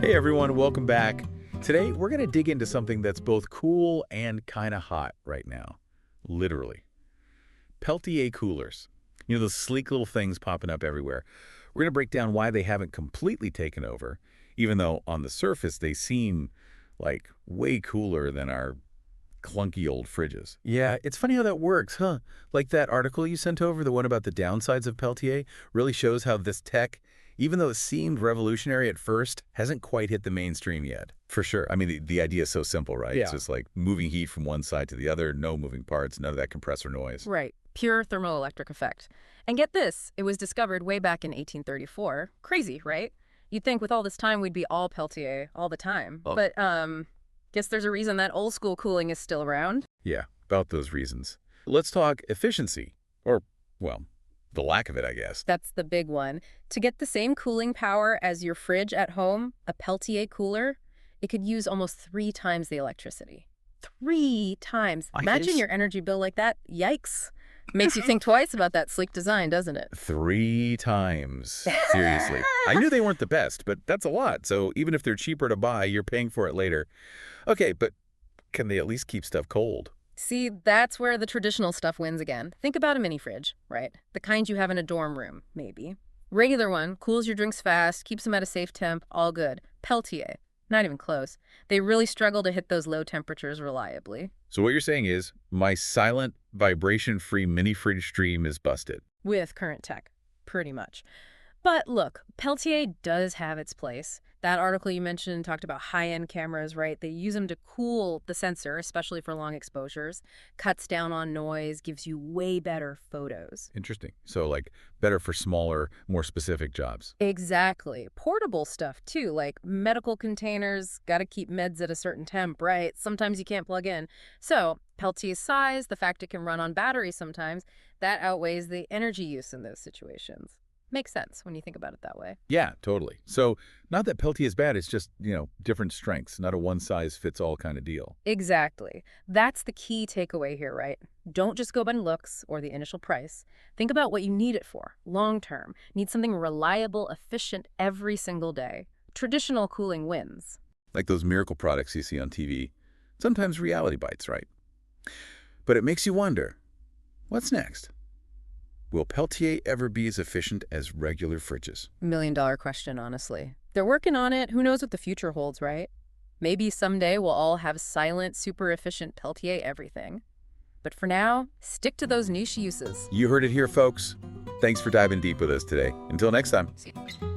Hey everyone, welcome back. Today we're going to dig into something that's both cool and kind of hot right now. Literally. Peltier coolers. You know, those sleek little things popping up everywhere. We're going to break down why they haven't completely taken over, even though on the surface they seem like way cooler than our clunky old fridges. Yeah, it's funny how that works, huh? Like that article you sent over, the one about the downsides of Peltier, really shows how this tech, even though it seemed revolutionary at first, hasn't quite hit the mainstream yet. For sure. I mean, the idea is so simple, right? Yeah. It's just like moving heat from one side to the other, no moving parts, none of that compressor noise. Right. Pure thermoelectric effect. And get this, it was discovered way back in 1834. Crazy, right? You'd think with all this time we'd be all Peltier all the time. Oh. But, guess there's a reason that old school cooling is still around. Yeah, about those reasons. Let's talk efficiency. Or, well, the lack of it, I guess. That's the big one. To get the same cooling power as your fridge at home, a Peltier cooler, it could use almost 3 times the electricity. 3 times. Imagine your energy bill like that. Yikes. Makes you think twice about that sleek design, doesn't it? 3 times. Seriously. I knew they weren't the best, but that's a lot. So even if they're cheaper to buy, you're paying for it later. Okay, but can they at least keep stuff cold? See, that's where the traditional stuff wins again. Think about a mini fridge, right? The kind you have in a dorm room, maybe. Regular one, cools your drinks fast, keeps them at a safe temp, all good. Peltier, not even close. They really struggle to hit those low temperatures reliably. So what you're saying is, my silent, vibration-free mini fridge dream is busted. With current tech, pretty much. But look, Peltier does have its place. That article you mentioned talked about high-end cameras, right? They use them to cool the sensor, especially for long exposures, cuts down on noise, gives you way better photos. Interesting. So, like, better for smaller, more specific jobs. Exactly. Portable stuff, too, like medical containers, got to keep meds at a certain temp, right? Sometimes you can't plug in. So, Peltier's size, the fact it can run on battery sometimes, that outweighs the energy use in those situations. Makes sense when you think about it that way. Yeah, totally. So, not that Peltier is bad, it's just, different strengths, not a one-size-fits-all kind of deal. Exactly. That's the key takeaway here, right? Don't just go by looks or the initial price. Think about what you need it for, long term. Need something reliable, efficient every single day. Traditional cooling wins. Like those miracle products you see on TV. Sometimes reality bites, right? But it makes you wonder, what's next? Will Peltier ever be as efficient as regular fridges? $1 million question, honestly. They're working on it. Who knows what the future holds, right? Maybe someday we'll all have silent, super efficient Peltier everything. But for now, stick to those niche uses. You heard it here, folks. Thanks for diving deep with us today. Until next time. See you.